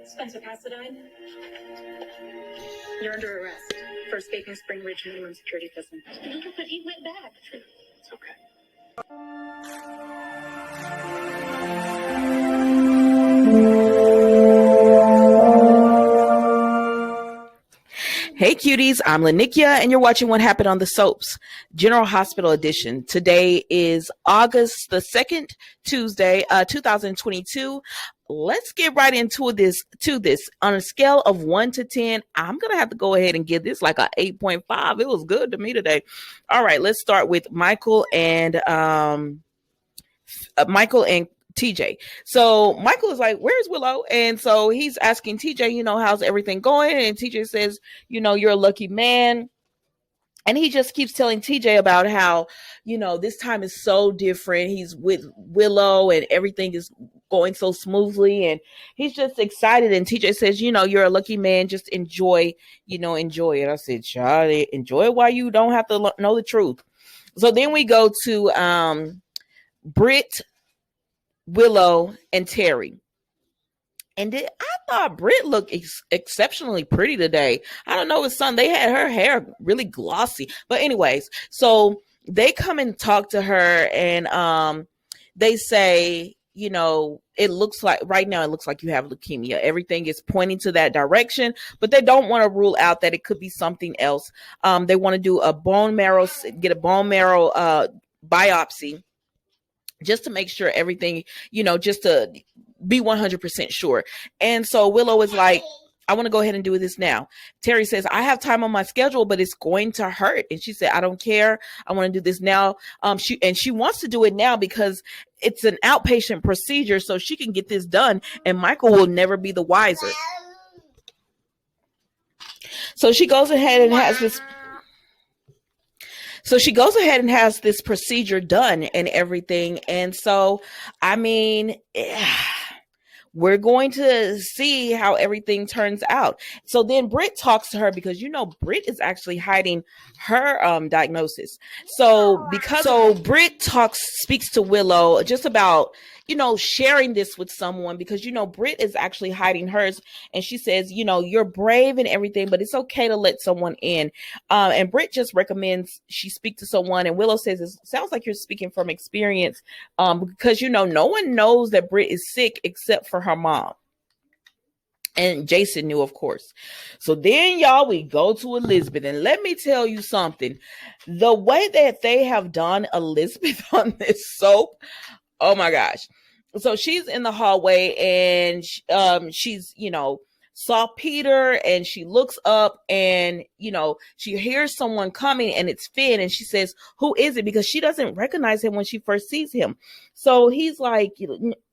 Spencer Pasadine, you're under arrest for escaping Spring Ridge minimum security prison. No, but he went back. It's okay. Hey cuties, I'm Lanikia and you're watching What Happened on the Soaps, General Hospital Edition. Today is August the 2nd, Tuesday, 2022. Let's get right into this. On a scale of 1 to 10, I'm going to have to go ahead and give this like a 8.5. It was good to me today. All right, let's start with Michael and TJ. So Michael is like, where's Willow? And so he's asking TJ, how's everything going? And TJ says, you're a lucky man. And he just keeps telling TJ about how, this time is so different. He's with Willow and everything is going so smoothly. And he's just excited. And TJ says, you're a lucky man. Just enjoy it. I said, Charlie, enjoy it while you don't have to know the truth. So then we go to Britt, Willow, and Terry. And I thought Britt looked exceptionally pretty today. I don't know, it's Sunday. They had her hair really glossy. But anyways, so they come and talk to her and they say, it looks like right now, it looks like you have leukemia. Everything is pointing to that direction, but they don't want to rule out that it could be something else. They want to do get a bone marrow biopsy just to make sure everything, just to be 100% sure. And so Willow is like, I want to go ahead and do this now. Terry says, I have time on my schedule, but it's going to hurt. And she said, I don't care. I want to do this now. She wants to do it now because it's an outpatient procedure, so she can get this done and Michael will never be the wiser. So she goes ahead and has this procedure done and everything. And so, we're going to see how everything turns out. So then Britt talks to her because, Britt is actually hiding her diagnosis. So Britt speaks to Willow just about, sharing this with someone because, Britt is actually hiding hers. And she says, you're brave and everything, but it's okay to let someone in. And Britt just recommends she speak to someone. And Willow says, it sounds like you're speaking from experience because, no one knows that Britt is sick except for her mom. And Jason knew, of course. So then, y'all, we go to Elizabeth. And let me tell you something. The way that they have done Elizabeth on this soap, oh my gosh. So she's in the hallway and she's, saw Peter and she looks up and, she hears someone coming and it's Finn. And she says, who is it? Because she doesn't recognize him when she first sees him. So he's like,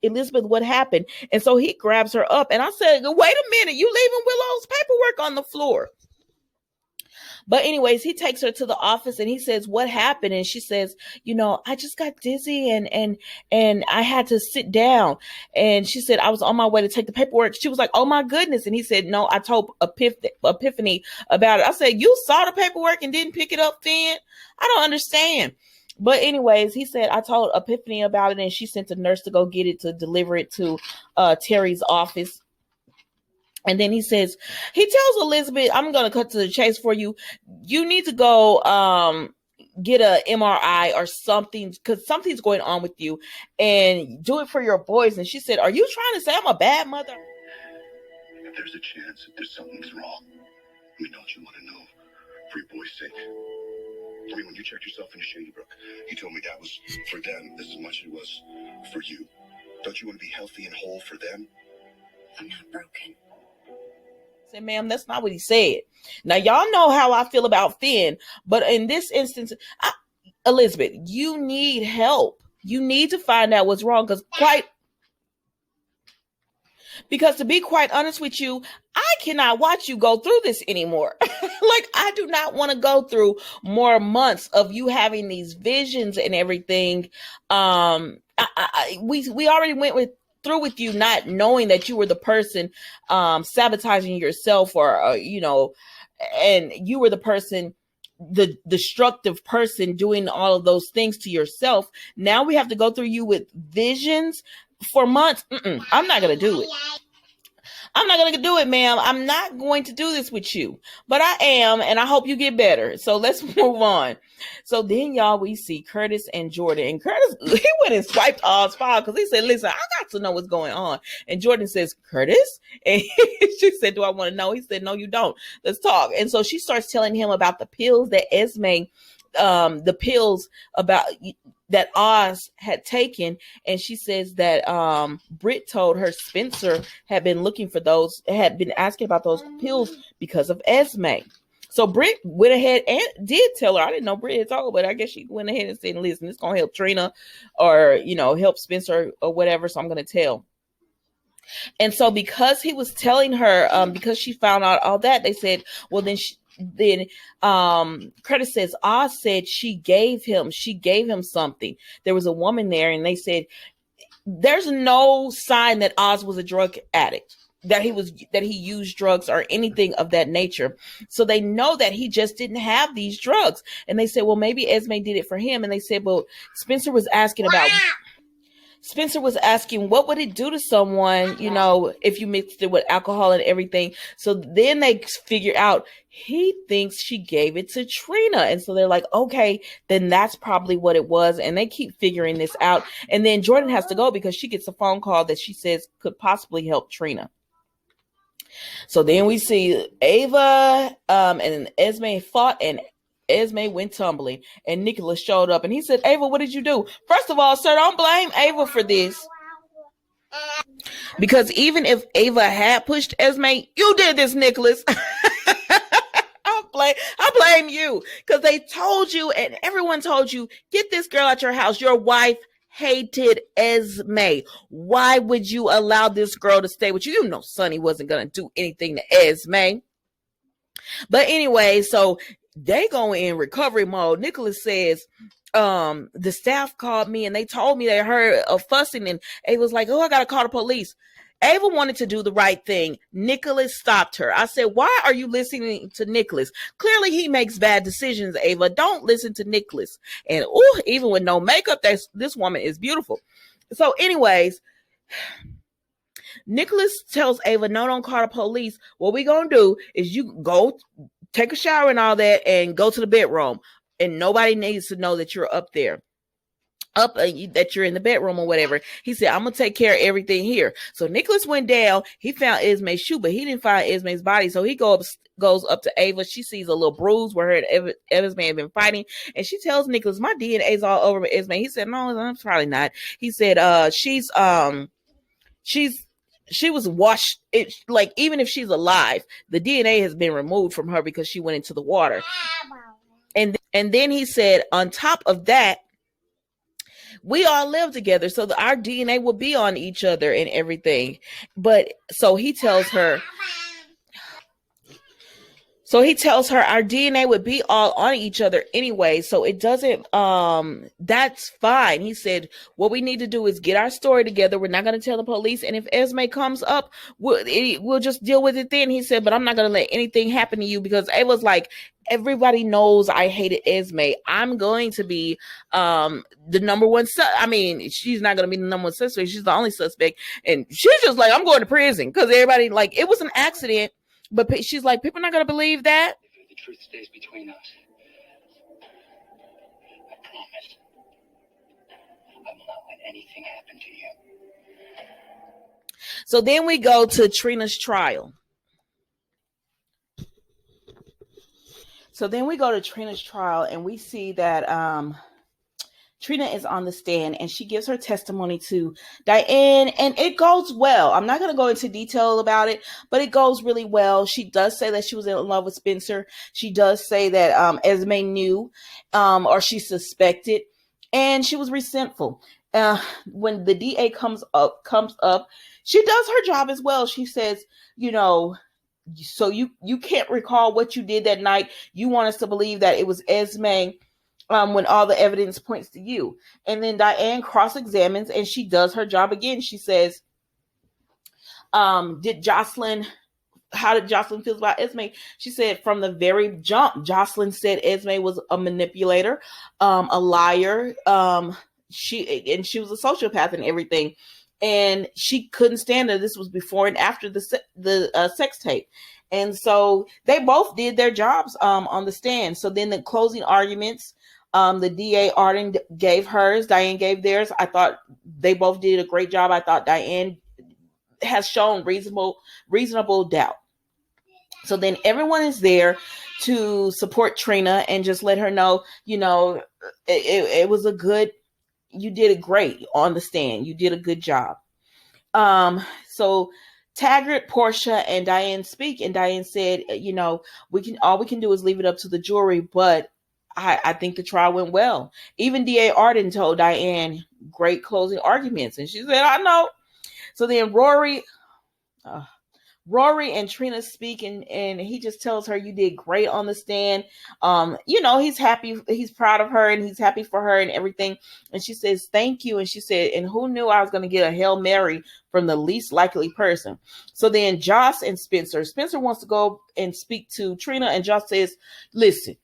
Elizabeth, what happened? And so he grabs her up and I said, wait a minute, you leaving Willow's paperwork on the floor. But anyways, he takes her to the office and he says, what happened? And she says, I just got dizzy and I had to sit down. And she said, I was on my way to take the paperwork. She was like, oh my goodness. And he said, no, I told Epiphany about it. I said, you saw the paperwork and didn't pick it up, Finn? I don't understand. But anyways, he said, I told Epiphany about it and she sent a nurse to go get it to deliver it to Terry's office. And then he tells Elizabeth, I'm going to cut to the chase for you. You need to go get a MRI or something because something's going on with you and do it for your boys. And she said, are you trying to say I'm a bad mother? If there's a chance that something's wrong, don't you want to know for your boy's sake? When you checked yourself into Shady Brook, you told me that was for them as much as it was for you. Don't you want to be healthy and whole for them? I'm not broken. Said, ma'am, that's not what he said. Now, y'all know how I feel about Finn, but in this instance, Elizabeth, you need help. You need to find out what's wrong because to be quite honest with you, I cannot watch you go through this anymore. I do not want to go through more months of you having these visions and everything. We already went through with you not knowing that you were the person sabotaging yourself or and you were the person, the destructive person doing all of those things to yourself. Now we have to go through you with visions for months. I'm not going to do it. I'm not going to do it, ma'am. I'm not going to do this with you, but I am, and I hope you get better. So let's move on. So then, y'all, we see Curtis and Jordan. And Curtis, he went and swiped Oz file because he said, listen, I got to know what's going on. And Jordan says, Curtis? And she said, do I want to know? He said, no, you don't. Let's talk. And so she starts telling him about the pills that Esme, the pills about that Oz had taken. And she says that Britt told her Spencer had been looking for those, had been asking about those pills because of Esme. So Britt went ahead and did tell her. I didn't know Britt had told, but I guess she went ahead and said, listen, it's going to help Trina or, help Spencer or whatever. So I'm going to tell. And so because he was telling her, because she found out all that, they said, well, then Curtis says, Oz said she gave him something. There was a woman there, and they said, there's no sign that Oz was a drug addict, that he used drugs or anything of that nature. So they know that he just didn't have these drugs. And they said, well, maybe Esme did it for him. And they said, well, Spencer was asking what would it do to someone, if you mixed it with alcohol and everything. So then they figure out he thinks she gave it to Trina. And so they're like, okay, then that's probably what it was. And they keep figuring this out. And then Jordan has to go because she gets a phone call that she says could possibly help Trina. So then we see Ava and Esme fought, and Esme went tumbling, and Nicholas showed up, and he said, Ava, what did you do? First of all, sir, don't blame Ava for this, because even if Ava had pushed Esme, you did this, Nicholas. I blame you, because they told you, and everyone told you, get this girl at your house. Your wife hated Esme. Why would you allow this girl to stay with you? You know Sonny wasn't going to do anything to Esme. But anyway, so they go in recovery mode. Nicholas says, the staff called me and they told me they heard a fussing, and Ava was like, oh, I got to call the police. Ava wanted to do the right thing. Nicholas stopped her. I said, why are you listening to Nicholas? Clearly he makes bad decisions, Ava. Don't listen to Nicholas. And even with no makeup, this woman is beautiful. So anyways, Nicholas tells Ava, no, don't call the police. What we going to do is you go take a shower and all that and go to the bedroom. And nobody needs to know that you're up there. That you're in the bedroom or whatever. He said, I'm going to take care of everything here. So Nicholas went down. He found Esme's shoe, but he didn't find Esme's body. So he goes up to Ava. She sees a little bruise where her and Esme had been fighting. And she tells Nicholas, my DNA's all over Esme. He said, no, I'm probably not. He said, she was washed. Even if she's alive, the DNA has been removed from her because she went into the water. And then he said, on top of that, we all live together, so our DNA will be on each other and everything. But so he tells her our DNA would be all on each other anyway. So it doesn't, that's fine. He said, what we need to do is get our story together. We're not going to tell the police. And if Esme comes up, we'll just deal with it then. He said, but I'm not going to let anything happen to you, because Ava's like, everybody knows I hated Esme. I'm going to be the number one. She's not going to be the number one suspect. She's the only suspect. And she's just like, I'm going to prison, because everybody, like, it was an accident. But she's like, people are not going to believe that. The truth stays between us. I promise. I will not let anything happen to you. So then we go to Trina's trial. And we see that Trina is on the stand, and she gives her testimony to Diane, and it goes well. I'm not going to go into detail about it, but it goes really well. She does say that she was in love with Spencer. She does say that Esme knew, or she suspected, and she was resentful. When the DA comes up, she does her job as well. She says, so you can't recall what you did that night. You want us to believe that it was Esme, when all the evidence points to you. And then Diane cross-examines, and she does her job again. She says, how did Jocelyn feel about Esme? She said from the very jump, Jocelyn said Esme was a manipulator, a liar. She was a sociopath and everything. and she couldn't stand her. This was before and after the sex tape. And so they both did their jobs on the stand. So then the closing arguments, the DA Arden gave hers, Diane gave theirs. I thought they both did a great job. I thought Diane has shown reasonable doubt. So then everyone is there to support Trina and just let her know, it was you did it great on the stand. You did a good job. So Taggart, Portia, and Diane speak, and Diane said, all we can do is leave it up to the jury, but I think the trial went well. Even DA Arden told Diane great closing arguments, and she said, I know. So then Rory and Trina speak, and he just tells her, you did great on the stand. He's happy, he's proud of her, and he's happy for her and everything. And she says, thank you. And she said, and who knew I was going to get a Hail Mary from the least likely person? So then Joss and Spencer wants to go and speak to Trina, and Joss says, listen,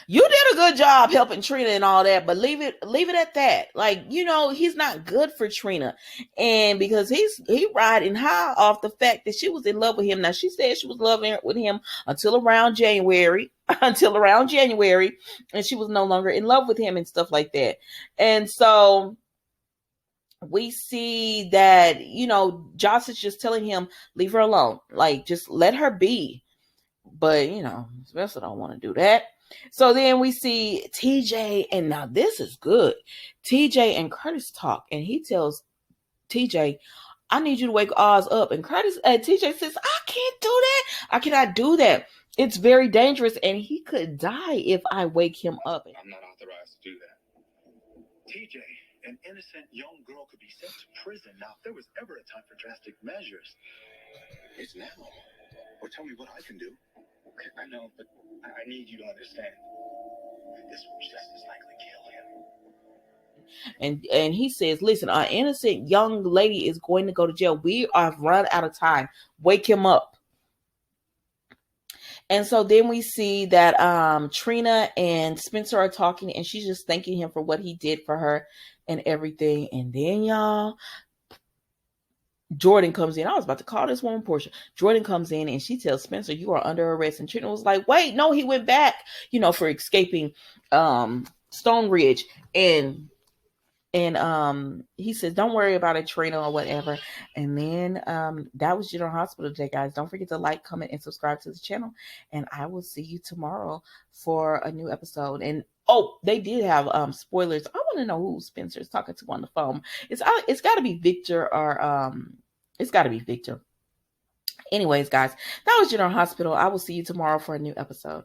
you did a good job helping Trina and all that, but leave it at that. Like, he's not good for Trina. And because he riding high off the fact that she was in love with him. Now, she said she was loving with him until around January, and she was no longer in love with him and stuff like that. And so we see that, Joss is just telling him, leave her alone. Like, just let her be. But, Spencer don't want to do that. So then we see TJ, and now this is good. TJ and Curtis talk, and he tells TJ, I need you to wake Oz up. And TJ says, I can't do that. I cannot do that. It's very dangerous, and he could die if I wake him up. I'm not authorized to do that. TJ, an innocent young girl could be sent to prison. Now, if there was ever a time for drastic measures, it's now. Or tell me what I can do. Okay, I know, but I need you to understand. This will just as likely kill him. And he says, listen, an innocent young lady is going to go to jail. We have run out of time. Wake him up. And so then we see that Trina and Spencer are talking, and she's just thanking him for what he did for her and everything. And then, y'all, Jordan comes in. I was about to call this woman Portia. Jordan comes in, and she tells Spencer, you are under arrest. And Trina was like, wait, no, he went back, for escaping Stone Ridge. And he says, don't worry about it, Trina, or whatever. And then that was General Hospital today, guys. Don't forget to like, comment, and subscribe to the channel. And I will see you tomorrow for a new episode. And they did have spoilers. I want to know who Spencer is talking to on the phone. It's got to be Victor, or it's got to be Victor. Anyways, guys, that was General Hospital. I will see you tomorrow for a new episode.